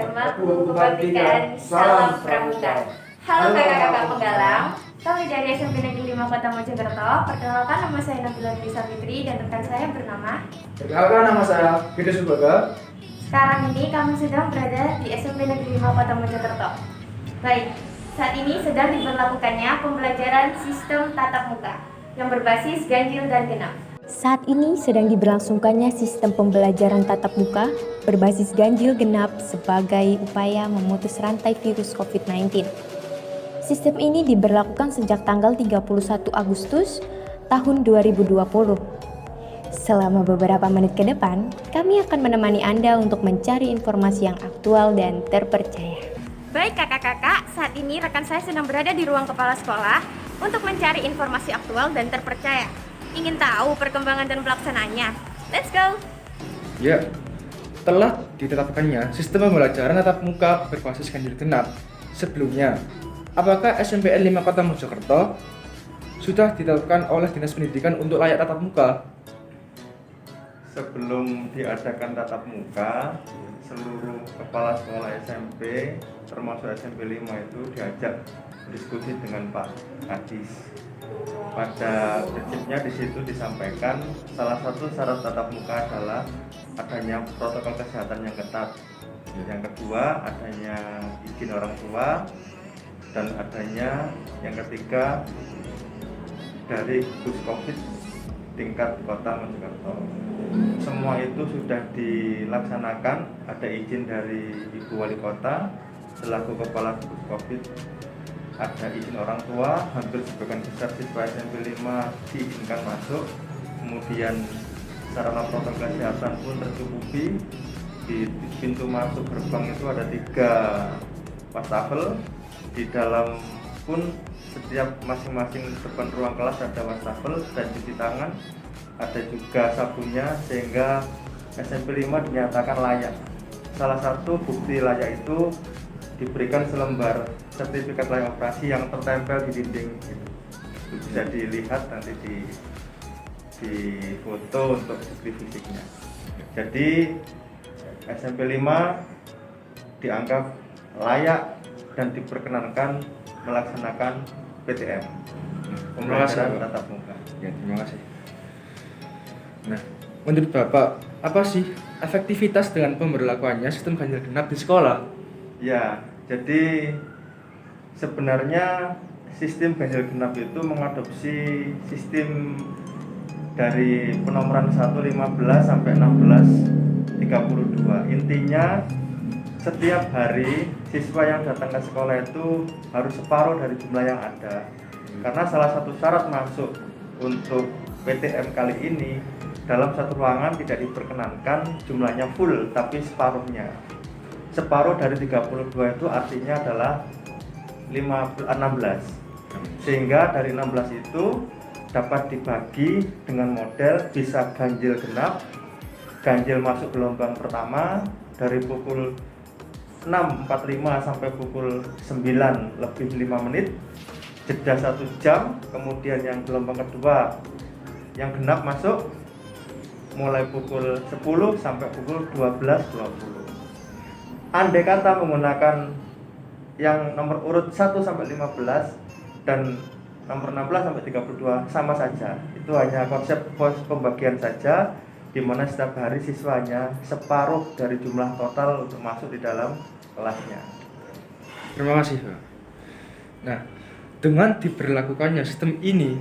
Namaku Kebatikan, salam pramuka. Halo kakak-kakak penggalang, kami dari SMP Negeri 5 Kota Mojokerto. Perkenalkan, nama saya Nabila Nisa Fitri dan rekan saya bernama. Perkenalkan, nama saya Gede Subaga. Sekarang ini kami sedang berada di SMP Negeri 5 Kota Mojokerto. Baik, saat ini sedang diberlakukannya pembelajaran sistem tatap muka yang berbasis ganjil dan genap. Saat ini sedang diberlangsungkannya sistem pembelajaran tatap muka berbasis ganjil genap sebagai upaya memutus rantai virus COVID-19. Sistem ini diberlakukan sejak tanggal 31 Agustus tahun 2020. Selama beberapa menit ke depan, kami akan menemani Anda untuk mencari informasi yang aktual dan terpercaya. Baik kakak-kakak, saat ini rekan saya sedang berada di ruang kepala sekolah untuk mencari informasi aktual dan terpercaya. Ingin tahu perkembangan dan pelaksanaannya? Let's go! Ya, telah ditetapkannya sistem pembelajaran tatap muka berbasis ganjil genap. Sebelumnya, apakah SMPN 5 Kota Mojokerto sudah ditetapkan oleh Dinas Pendidikan untuk layak tatap muka? Sebelum diadakan tatap muka, seluruh kepala sekolah SMP termasuk SMP 5 itu diajak diskusi dengan Pak Kadis. Pada prinsipnya di situ disampaikan salah satu syarat tatap muka adalah adanya protokol kesehatan yang ketat. Yang kedua adanya izin orang tua, dan adanya yang ketiga dari gugus COVID tingkat kota Mojokerto. Semua itu sudah dilaksanakan, ada izin dari Ibu Wali Kota selaku kepala gugus COVID, ada izin orang tua, hampir sebagian besar siswa SMP 5 diizinkan masuk. Kemudian sarana protokol kesehatan pun tercukupi. Di pintu masuk gerbang itu ada 3 wastafel. Di dalam pun setiap masing-masing depan ruang kelas ada wastafel dan cuci tangan. Ada juga sabunnya, sehingga SMP 5 dinyatakan layak. Salah satu bukti layak itu diberikan selembar sertifikat layak operasi yang tertempel di dinding. Itu bisa dilihat nanti di foto untuk bukti fisiknya. Jadi SMP 5 dianggap layak dan diperkenankan melaksanakan PTM, pembelajaran tatap muka. Ya, terima kasih. Nah, menurut Bapak, apa sih efektivitas dengan pemberlakuannya sistem ganjil genap di sekolah? Ya, jadi sebenarnya sistem ganjil genap itu mengadopsi sistem dari penomoran 1 15 sampai 16 32. Intinya setiap hari siswa yang datang ke sekolah itu harus separuh dari jumlah yang ada. Karena salah satu syarat masuk untuk PTM kali ini, dalam satu ruangan tidak diperkenankan jumlahnya full, tapi separuhnya. Separuh dari 32 itu artinya adalah 16. Sehingga dari 16 itu dapat dibagi dengan model bisa ganjil genap. Ganjil masuk gelombang pertama dari pukul 6.45 sampai pukul 9 lebih 5 menit, jeda 1 jam. Kemudian yang gelombang kedua yang genap masuk mulai pukul 10 sampai pukul 12.20. Andai kata menggunakan yang nomor urut 1 sampai 15 dan nomor 16 sampai 32 sama saja. Itu hanya konsep pembagian saja, di mana setiap hari siswanya separuh dari jumlah total untuk masuk di dalam kelasnya. Terima kasih, Pak. Nah, dengan diberlakukannya sistem ini,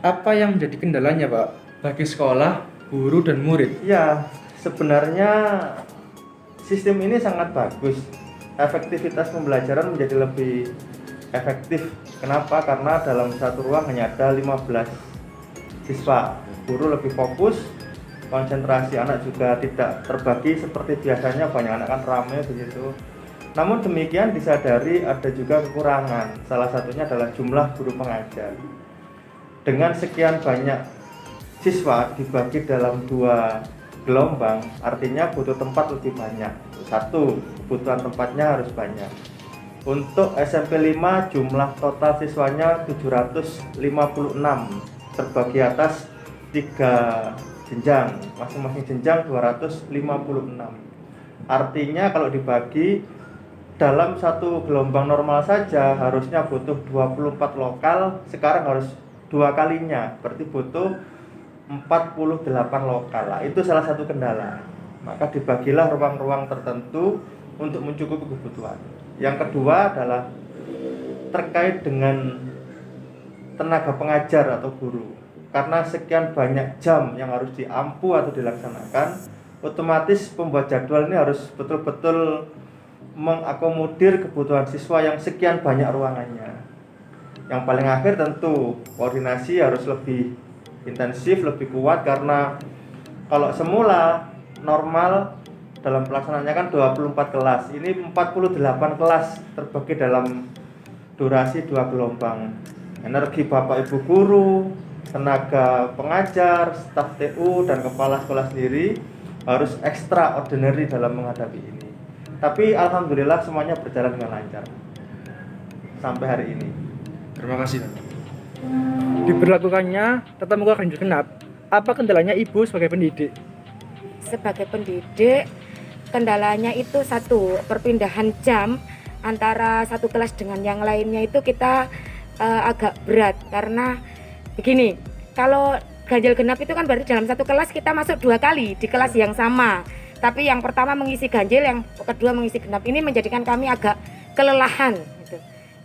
apa yang menjadi kendalanya, Pak, bagi sekolah, guru, dan murid? Ya, sebenarnya sistem ini sangat bagus. Efektivitas pembelajaran menjadi lebih efektif. Kenapa? Karena dalam satu ruang hanya ada 15 siswa. Guru lebih fokus, konsentrasi anak juga tidak terbagi seperti biasanya, banyak anak kan ramai begitu. Namun demikian disadari ada juga kekurangan. Salah satunya adalah jumlah guru pengajar. Dengan sekian banyak siswa dibagi dalam 2 gelombang, artinya butuh tempat lebih banyak. Satu, kebutuhan tempatnya harus banyak. Untuk SMP 5 jumlah total siswanya 756, terbagi atas 3 jenjang, masing-masing jenjang 256. Artinya kalau dibagi dalam satu gelombang normal saja harusnya butuh 24 lokal, sekarang harus 2 kalinya, berarti butuh 48 lokal. Nah, itu salah satu kendala. Maka dibagilah ruang-ruang tertentu untuk mencukupi kebutuhan. Yang kedua adalah terkait dengan tenaga pengajar atau guru. Karena sekian banyak jam yang harus diampu atau dilaksanakan, otomatis pembuat jadwal ini harus betul-betul mengakomodir kebutuhan siswa yang sekian banyak ruangannya. Yang paling akhir tentu koordinasi harus lebih intensif, lebih kuat, karena kalau semula normal dalam pelaksanaannya kan 24 kelas, ini 48 kelas terbagi dalam durasi 2 gelombang. Energi Bapak Ibu guru, tenaga pengajar, staf TU, dan kepala sekolah sendiri harus extraordinary dalam menghadapi ini. Tapi alhamdulillah semuanya berjalan dengan lancar sampai hari ini. Terima kasih. Diberlakukannya tatap muka ganjil genap, apa kendalanya Ibu sebagai pendidik? Sebagai pendidik, kendalanya itu satu, perpindahan jam antara satu kelas dengan yang lainnya itu kita agak berat, karena begini, kalau ganjil genap itu kan berarti dalam satu kelas kita masuk 2 kali di kelas yang sama. Tapi yang pertama mengisi ganjil, yang kedua mengisi genap, ini menjadikan kami agak kelelahan gitu.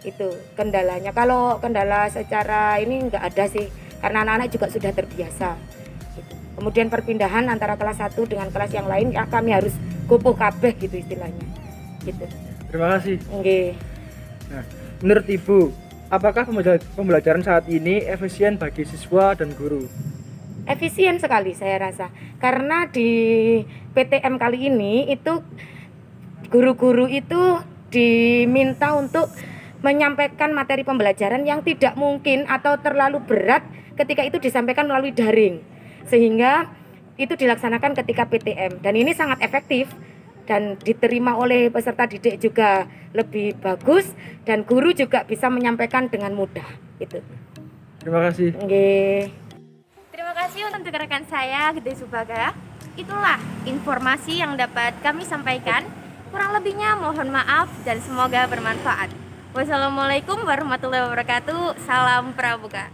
Itu kendalanya. Kalau kendala secara ini enggak ada sih, karena anak-anak juga sudah terbiasa gitu. Kemudian perpindahan antara kelas 1 dengan kelas yang lain ya kami harus gopoh kabeh gitu istilahnya gitu. Terima kasih. Nggih. Nah, menurut Ibu, apakah pembelajaran saat ini efisien bagi siswa dan guru? Efisien sekali saya rasa, karena di PTM kali ini itu guru-guru itu diminta untuk menyampaikan materi pembelajaran yang tidak mungkin atau terlalu berat ketika itu disampaikan melalui daring, sehingga itu dilaksanakan ketika PTM, dan ini sangat efektif dan diterima oleh peserta didik juga lebih bagus, dan guru juga bisa menyampaikan dengan mudah itu. Terima kasih. Nggih. Terima kasih untuk rekan saya Gede Subaga. Itulah informasi yang dapat kami sampaikan. Kurang lebihnya mohon maaf dan semoga bermanfaat. Wassalamualaikum warahmatullahi wabarakatuh. Salam Pramuka.